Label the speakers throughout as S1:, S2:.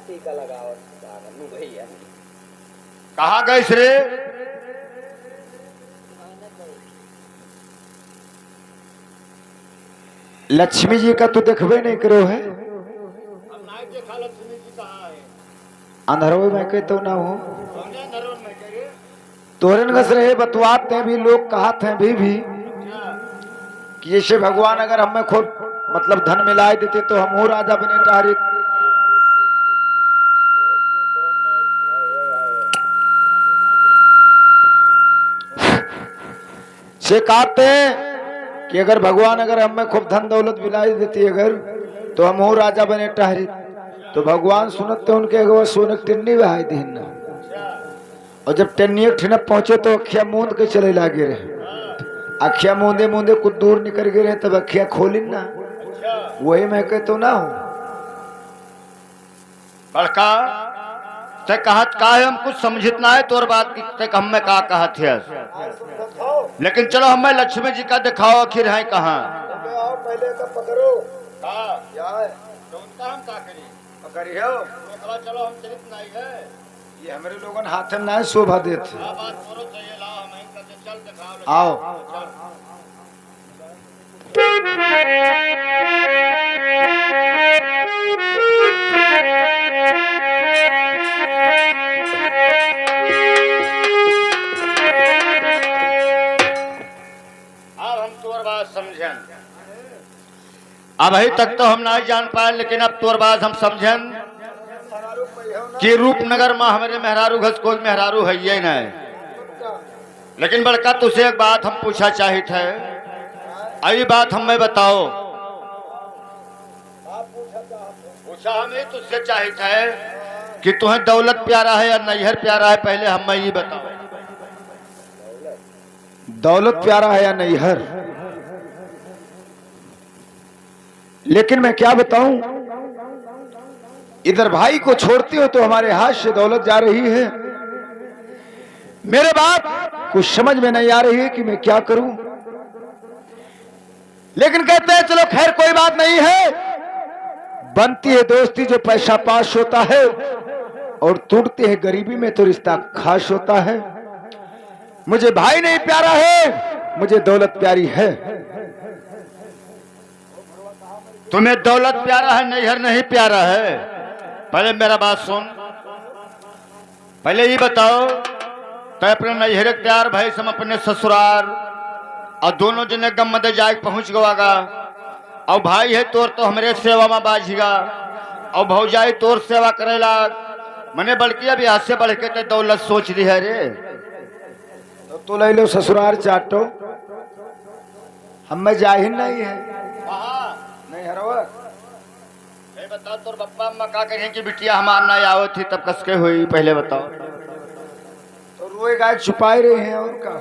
S1: टीका लगाओ भैया
S2: कहाँ गए रे?
S3: लक्ष्मी जी का तू देखबे नहीं करो है।
S2: अब नहीं देखा लक्ष्मी जी कहाँ है?
S3: अंधरो में के तो ना हो
S2: समझे नरोन में करे
S3: तोरन घस रहे बतवाते हैं भी लोग कहते हैं भी कि जैसे भगवान अगर हमें खूब मतलब धन मिलाए देते तो हम हो राजा बने टारे। से कहते हैं कि अगर भगवान अगर हमें खूब धन दौलत मिलाई देती अगर तो हम हो राजा बने टहरी। तो भगवान सुनते उनके अगर सोने टिन्नी बहाई दीन ना। और जब टिन्नी ठिनप पहुंचे तो अखिया मूंद के चले लागे रहे। अखिया मूंदे मूंदे कुछ दूर निकल गए रहे तब अखिया खोली ना। वही मैं कहता ना हूं
S2: बड़का ते कहत का है हम कुछ समझित ना है तोर बात की ते हमें का कहत है। लेकिन चलो हमें लक्ष्मी जी का दिखाओ आखिर है कहाँ?
S3: पहले का पकड़ो
S2: क्या है तो उनका हम का करी
S3: पकड़ियो
S2: चलो हम चलित नहीं है
S3: ये हमारे लोगों हाथ में ना शोभा देते।
S2: बात करो चाहिए लाओ हम इनका चल दिखाओ
S3: आओ
S2: अब हम तोर बात समझन। अब अभी तक तो हम नहीं जान पाए लेकिन अब तोर बात हम समझन कि रूपनगर में हमारे मेहरारू घस कोई मेहरारू है ये नहीं। लेकिन बड़का तुझसे एक बात हम पूछा चाहिए थे आई बात हमें बताओ। पूछा हमें तुझसे चाहिए थे कि तुम्हें दौलत प्यारा है या नैहर प्यारा है पहले हमें ये बताओ।
S3: दौलत प्यारा है या नैहर? लेकिन मैं क्या बताऊं इधर भाई को छोड़ते हो तो हमारे हाथ से दौलत जा रही है। मेरे बाप कुछ समझ में नहीं आ रही है कि मैं क्या करूं। लेकिन कहते हैं चलो खैर कोई बात नहीं है। बनती है दोस्ती जो पैसा पास होता है और टूटती है गरीबी में तो रिश्ता खास होता है। मुझे भाई नहीं प्यारा है मुझे दौलत प्यारी है।
S2: तुम्हें दौलत प्यारा है नैहर नहीं प्यारा है? पहले मेरा बात सुन। पहले ये बताओ तो अपने नैहर प्यार भाई सम अपने ससुराल और दोनों जने गम मदे जाए पहुंच गवागा। और भाई है तोर तो हमारे सेवा में बाझीगा और भौजाई तोर सेवा करेला मने बल्कि अभी हाथ से बढ़ के तो दौलत सोच ली है रे।
S3: तो तू ले लो ससुराल चाटो हमें जाहिर नहीं है नहीं हरवा।
S2: बताओ तोर बप्पा अम्मा का कहें कि बिटिया हमार ना आओ थी तब कसके हुई पहले बताओ।
S3: तो रोए गाय छुपाए रहे हैं और क्या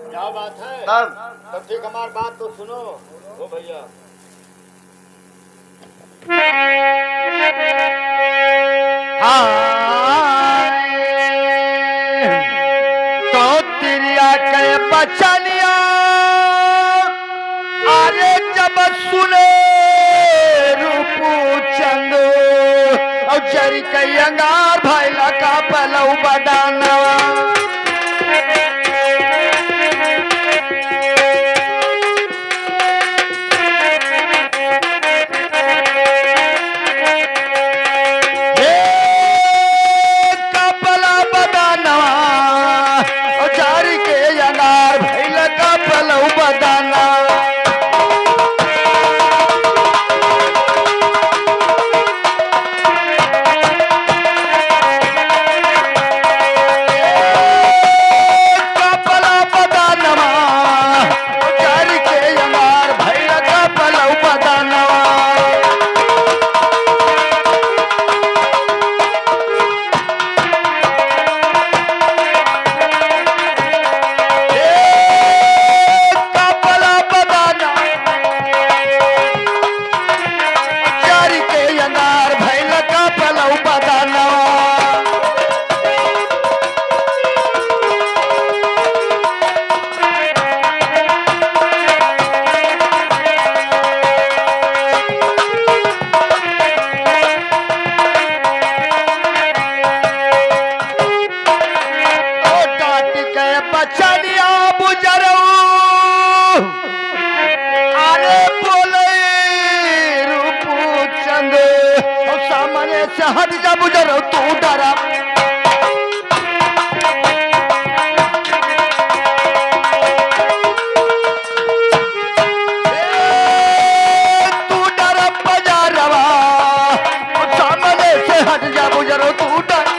S2: क्या बात है? तब ठीक हमारी बात तो सुनो ओ भैया। तो तिरिया के बचनिया अरे जब सुने रूपू चंद और जरी कई अंगार भाई लगा पलऊ बदाना। हट जा बुजरो तू डरा तू डरा बजारवा सामने से हट जा बुजरो तू डरा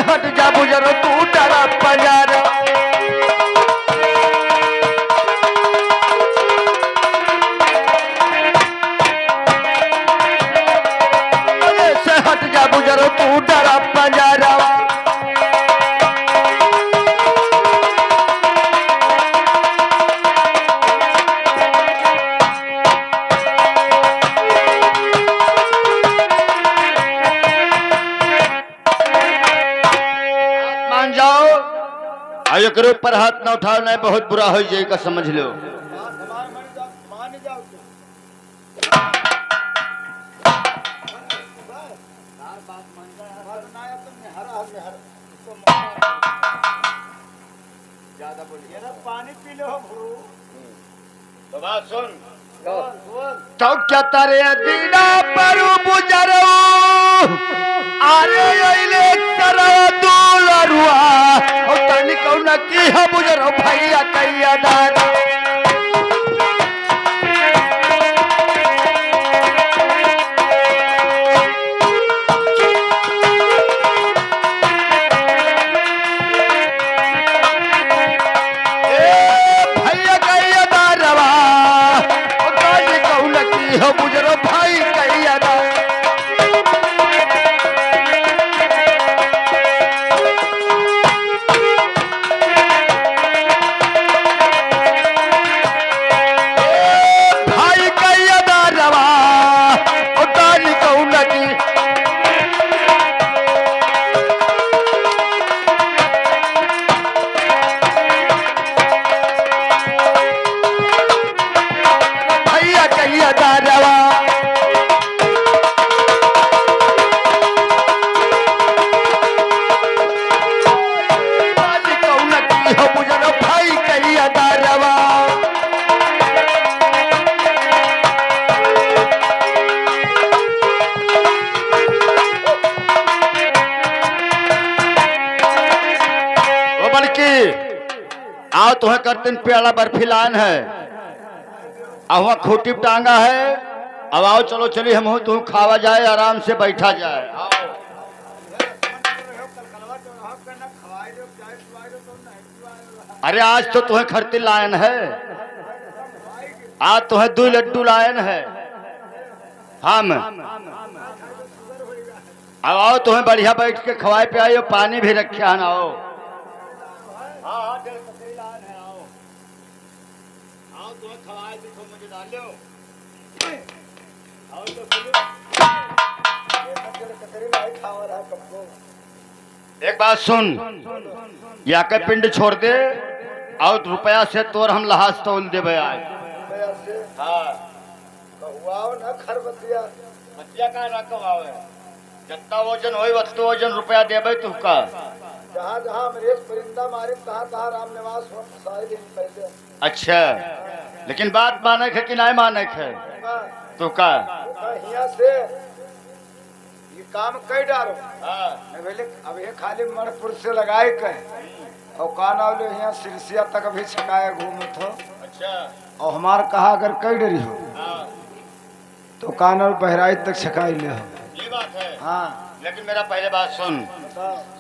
S2: हट जा बुजरो तू डरा बजार से हट जा बुजरो तू डरा बजार मान जाओ एकरो ऊपर हाथ न उठाओ नहीं बहुत बुरा हो जाएगा समझ लो
S3: पानी पी लो
S2: तो बात सुन तो क्या तारे दीना पर बुजरो अरे अइले तरा दुलरुआ ओ तनी कौन की है बुजरो भैया कैया दादा भैया कैया दारवा ओ तनी कौन की है बुजरो भाई कैया दादा आओ तो है करते प्याला बर्फी लान है अब वहाँ खूटी टांगा है अब आओ चलो चली हम तू खावा जाए आराम से बैठा जाए आओ। अरे आज तो तुम्हें खरती लायन है आज तुम्हें 2 लड्डू लायन है हम अब आओ तुम्हें बढ़िया बैठ के खवाए पे आयो पानी भी रखे आना आओ एक बात सुन या के पिंड छोड़ दे और रुपया से तोर हम लहास तोल देवे आज हाँ
S3: ना खरबतिया
S2: बतिया का ना कमावे जितना वजन होई वस्तु वजन रुपया देवे तू का
S3: जहाँ जहाँ अंग्रेज परिंदा मारे तहाँ तहाँ राम निवास हो सारे पहले
S2: अच्छा लेकिन बात माने है कि नहीं माने है तो का
S3: यहाँ से ये काम कई डारो पहले अब ये खाली मणिपुर से लगाए कहे और काना यहाँ सिरसिया तक अभी छकाए घूमे थो
S2: अच्छा
S3: और हमार कहा अगर कई डरी हो तो कान और बहराइच तक छकाई ले हो
S2: ये बात है
S3: हाँ
S2: लेकिन मेरा पहले बात सुन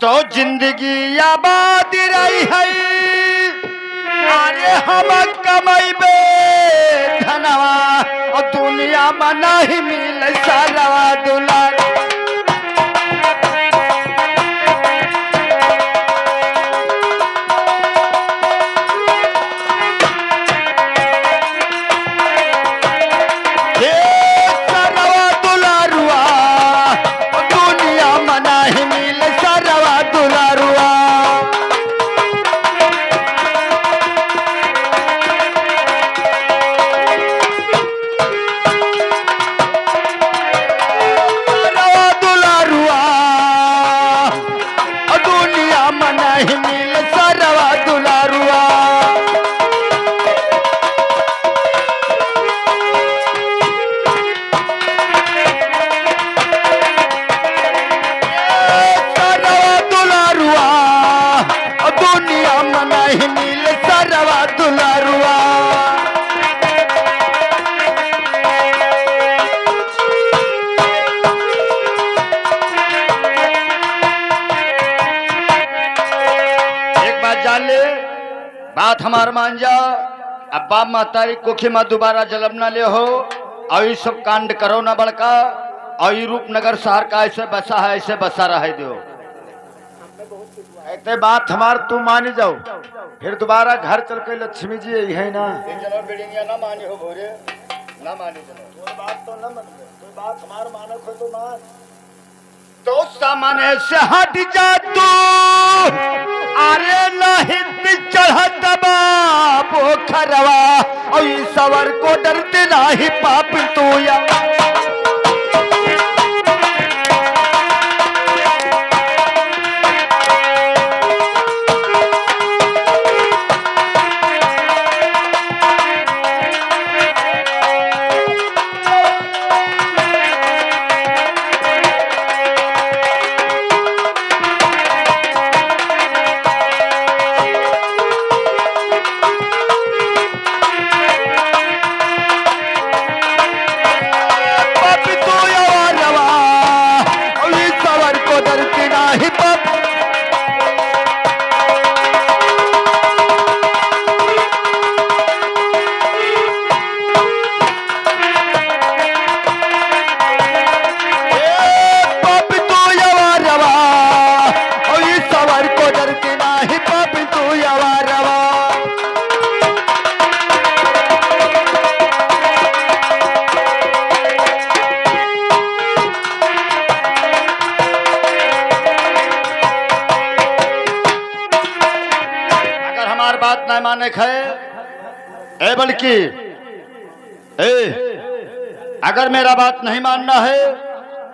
S2: तो जिंदगी आबाद रही है अरे हम कमाइबे धनवा और दुनिया में नहीं मिले सालवा दुलार मन बात हमार मान जा। अब बाप महतारी कोखी में दोबारा जलम न ले हो और ये सब कांड करो ना बड़का। और ये रूपनगर शहर का ऐसे बसा है, ऐसे बसा रह दो।
S3: ऐसे बात हमार तू मान जाओ, फिर दोबारा घर चल के लक्ष्मी जी यही है ना।
S2: ना मानी हो भोरे ना मानी
S3: कोई बात तो न मन, कोई बात हमार मानक हो तो मान।
S2: तो सामने से हट जा तू, अरे नहीं चढ़त बाबो खरवा और सवर को डरते नाही पाप तू या। बात नहीं माने खाए ए बल्कि अगर मेरा बात नहीं मानना है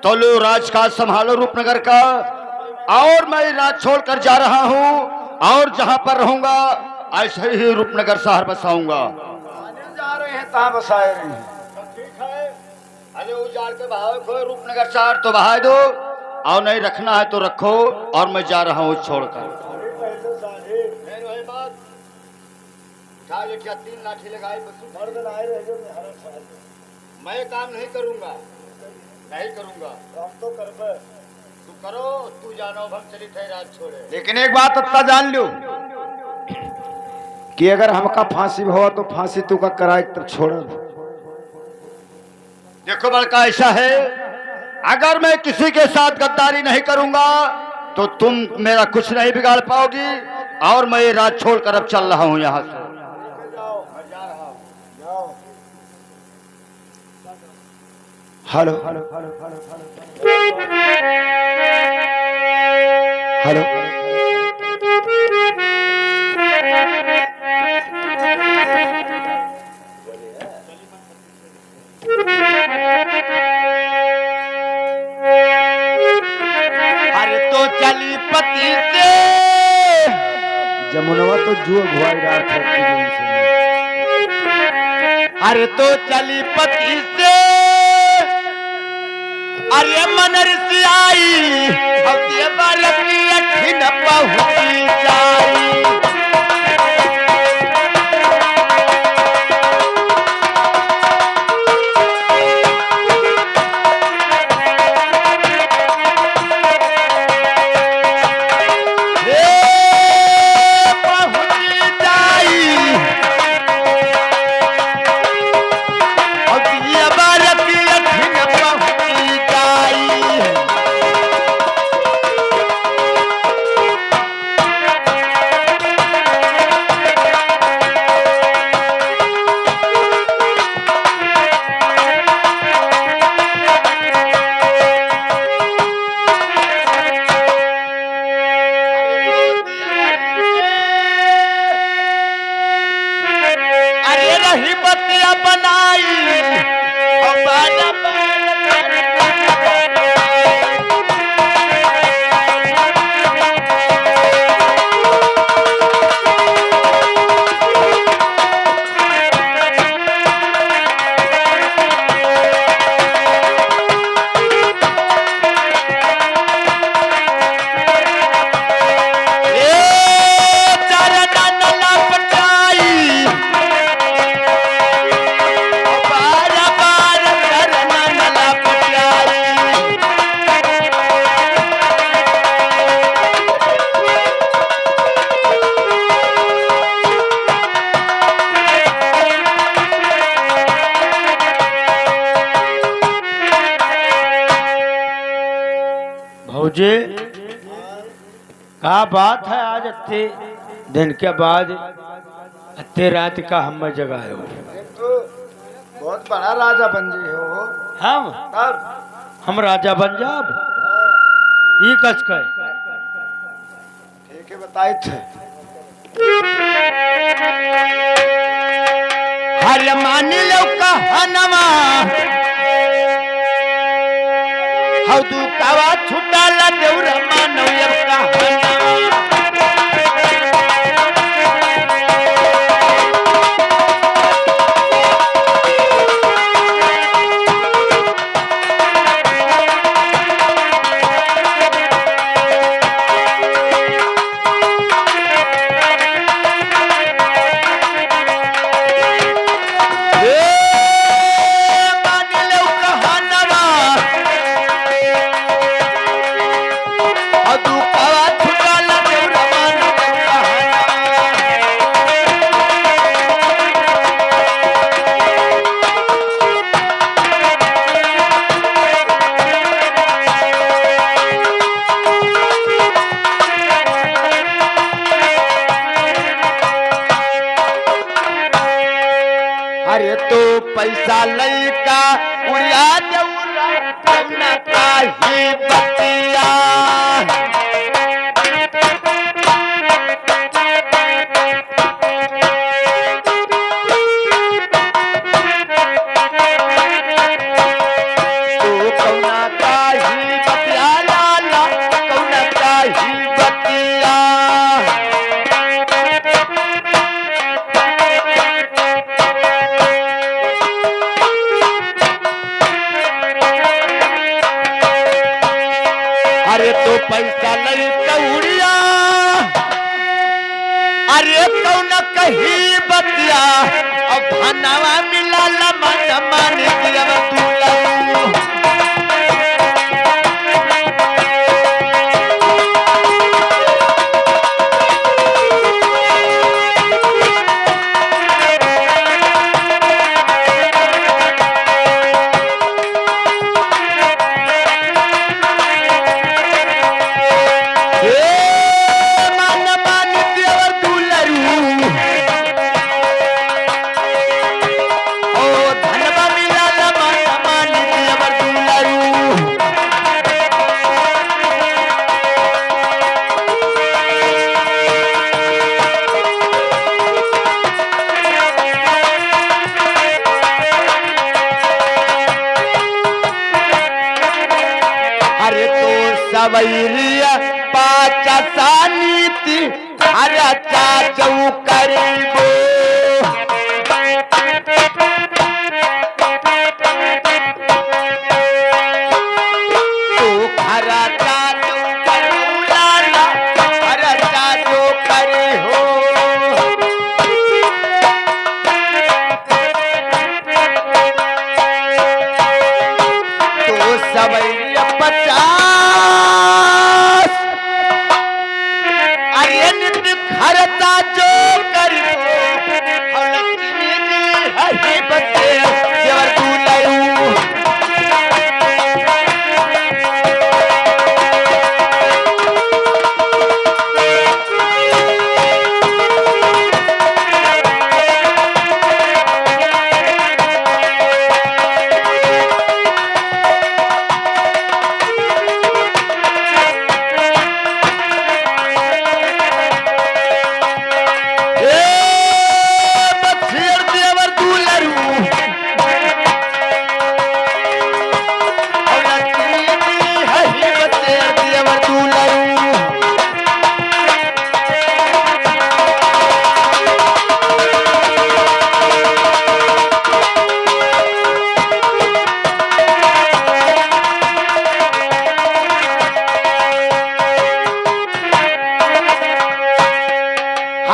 S2: तो लो राजकाज संभालो रूपनगर का। और मैं राज छोड़कर जा रहा हूं और जहां पर रहूंगा ऐसे ही रूपनगर शहर बसाऊंगा।
S3: जा रहे हैं कहां बसाए रहे हैं?
S2: ठीक है, अरे उजाड़ के बहाव को रूपनगर शहर तो बहा दो और नहीं रखना है तो रखो। और मैं जा रहा हूं छोड़कर। क्या 3 लाठी लगाए मैं काम नहीं करूंगा, नहीं करूंगा।
S3: तो कर
S2: तू करो, तू जानो हम चली थे रात छोड़े।
S3: लेकिन एक बात अत्ता जान लो कि अगर हमका फांसी हुआ तो फांसी तू का कराए तब छोड़।
S2: देखो बड़का ऐसा है, अगर मैं किसी के साथ गद्दारी नहीं करूंगा तो तुम मेरा कुछ नहीं बिगाड़ पाओगी। और मैं ये रात छोड़कर अब चल रहा हूं यहां से।
S3: हेलो हेलो हेलो
S2: अरे तो चली पति से
S3: जमुनवा तो जुआ घुआई रात है।
S2: अरे तो चली पति से अरे मनर से आई अब ये बालक की अठी न पहुंची जाई।
S3: जी क्या बात है आज अत्ते दिन के बाद अत्ते रात का हम जगाए हो।
S4: तो बहुत बड़ा राजा बन जी हो
S3: हम
S4: तब
S3: हम राजा बन जाब ये कस का
S4: ठीक है बताए थे
S3: हर मान लो कहनवा हौदू कावा छुटाला देउरा मानव अब कहनवा अरे तो पैसा लैका उड़िया देउरा कौना काही बतिया तो कौना काही बतिया लाला कौना काही बतिया अरे तो पैसा लई कौड़िया अरे कौन कही बतिया अब धनवा मिला मन मान दिया तू अरे तो सवैरिया पाचा सानीति अरे चाचौ करीबो तो खरा चाचौ करूलाला अरे चाचौ करे हो तो सवैरिया 50 अरे नित खरता जो करी और लक्ष्मी जी हरी बसे देवर दूलायू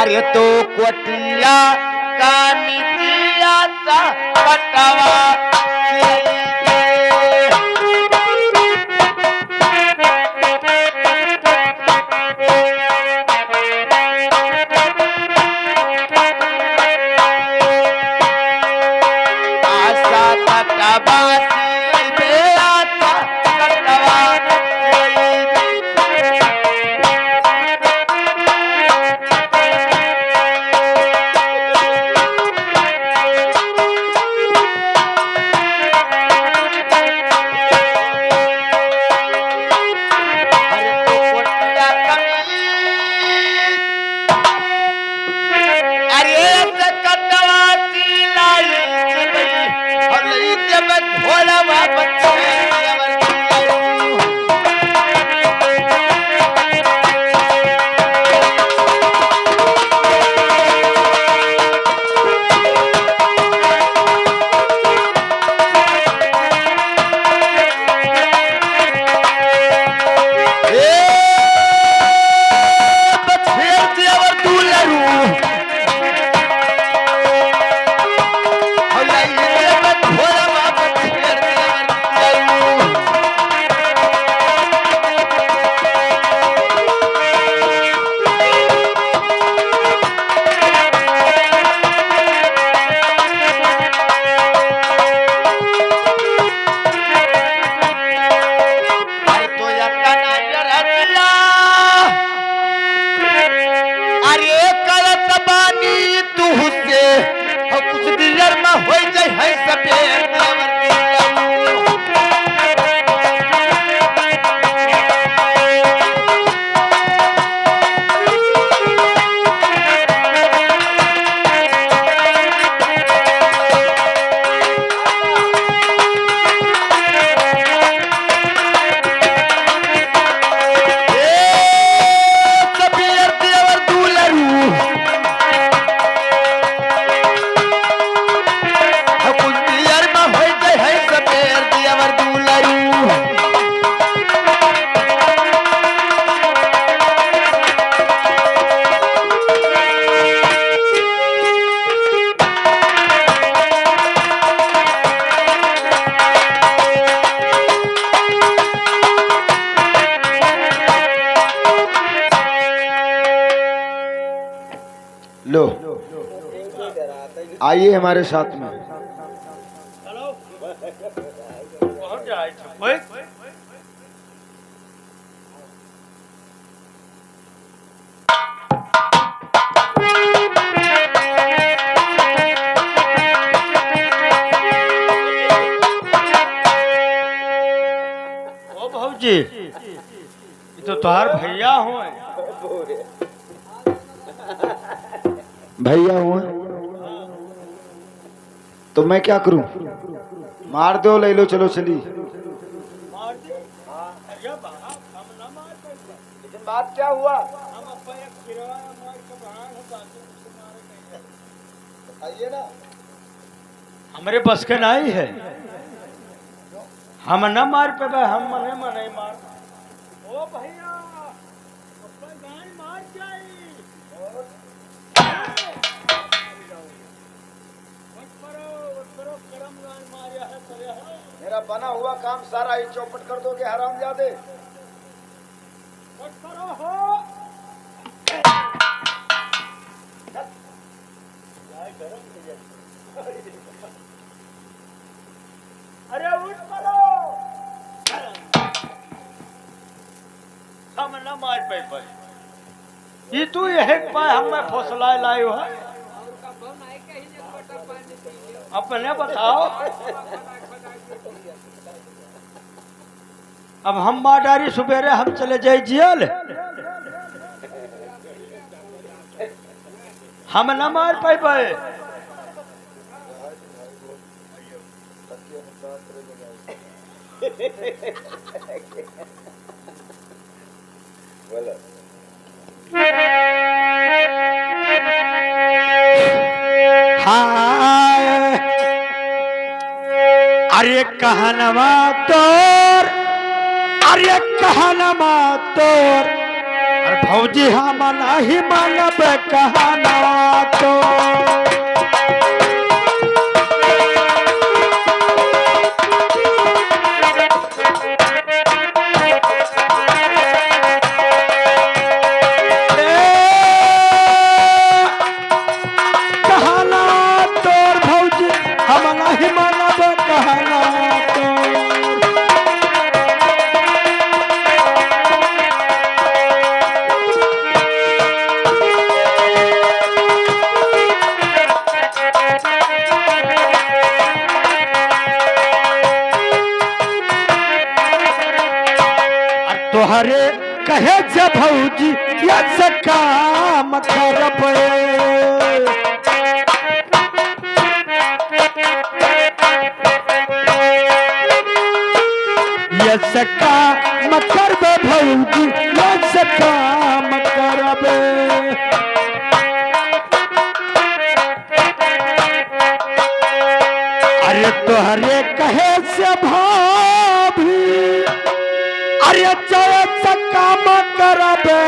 S3: अरे तो कोटिया कानी दिया सा कटवा आशा कटवा बे आशा कटवा जब भोला बाबा अवर लो आइए हमारे साथ में।
S2: ओ भाऊजी ये तो तुम्हार भैया हो
S3: भैया हुआ तो मैं क्या करूं? मार दो, ले लो, चलो चली।
S4: लेकिन बात क्या हुआ? बताइए ना।
S2: हमारे बस के नहीं है, हम न मार पे भाई, हम मने मने मार। ओ भैया मार जाए
S4: मेरा बना हुआ काम सारा ही चौपट कर दोगे हरामजादे।
S2: अरे उठ करो, हम न मार पे ये तू यही पाए हमें फौसला लायो है। अपने बताओ, अब हम माडारी सुबेरे हम चले जाए जेल, हम न मार पाए। हाय अरे कहनवा तोर, अरे कहनवा तोर, अरे भौजी हम नहीं मानब कहनवा तोर। तोहरे कहे जे भौजी या से काम करबे,
S3: ऐसे काम करबे भौजी ऐसे काम करबे अरे तोहरे कहे से भाभी अरे चाहे से काम करबे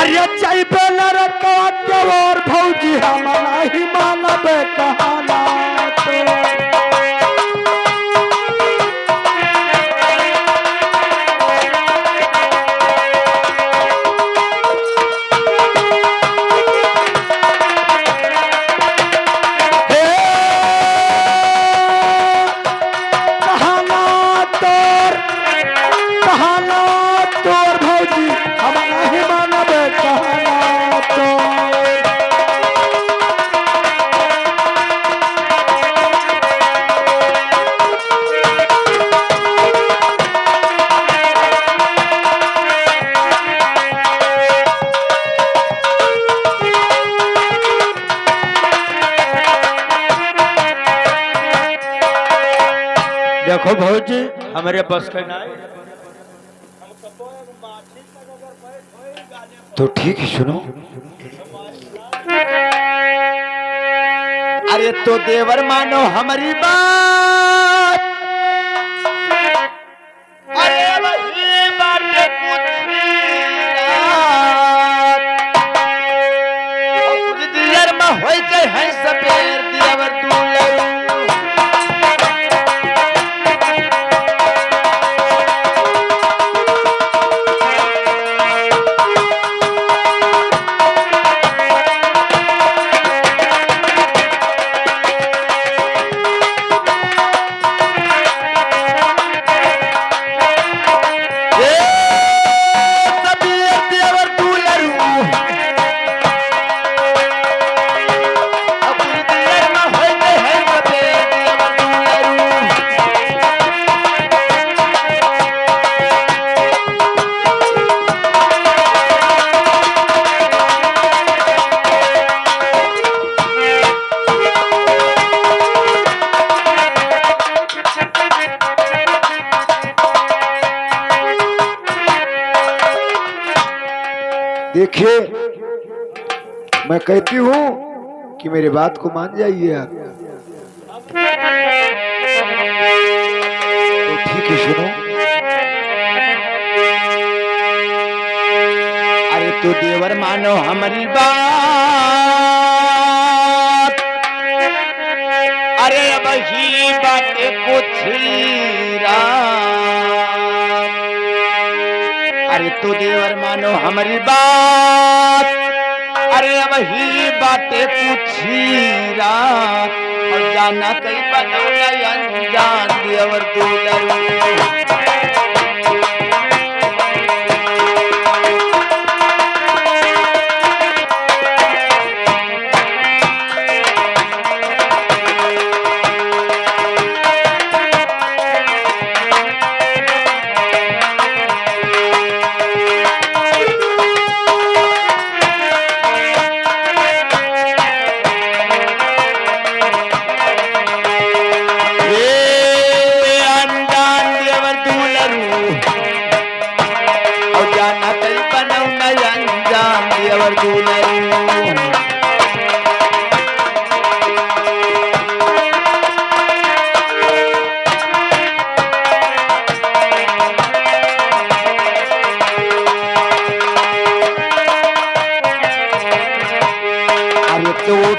S3: अरे चाहे लड़का के और भौजी हम नहीं मानबे कहाना देखो भौजी हमारे बस का ना तो ठीक है सुनो अरे तो देवर मानो हमारी बात अरे वही बात कुछ दियर में होई के है सपेर देवर दूल्हा देखिए मैं कहती हूँ कि मेरी बात को मान जाइए आप तो ठीक है सुनो अरे तो देवर मानो हमारी बात अरे अब ही बातें कुछ अरे तो देवर मानो हमारी बात अरे अब ही बातें पूछी रात और जाना कहीं बनौला अनजान देवर दूल्हा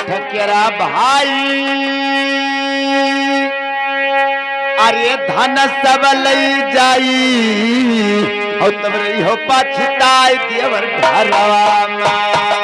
S3: ठकेरा भाई अरे धन सब लई जाई और तब रही हो पछताई देवर घरवा में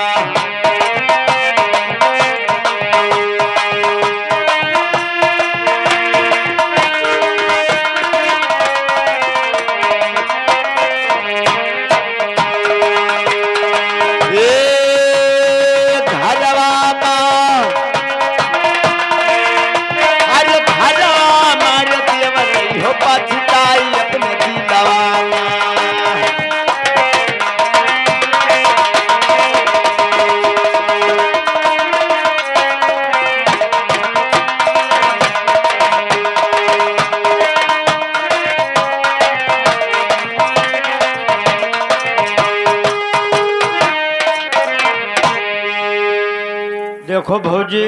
S2: भौजी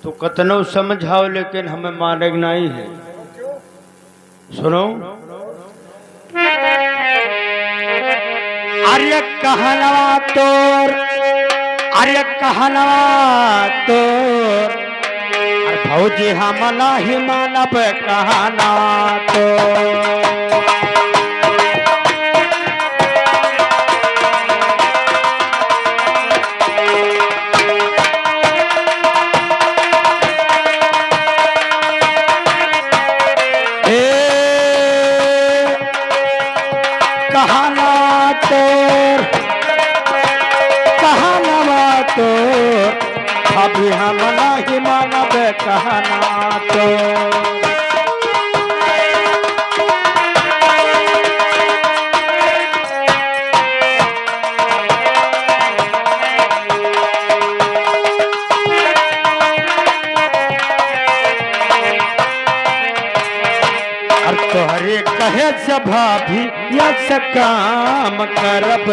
S2: तो कतनो समझाओ लेकिन हमें माने नहीं है। सुनो अरे कहनवा तोर, अरे कहनवा तोर, अरे भौजी हम नहीं मानब कहना तो। कहना तोर, कहनवा तोर, अभी हम नहीं मानब कहना तो। तोहरे कहे से भाभी या से काम करब।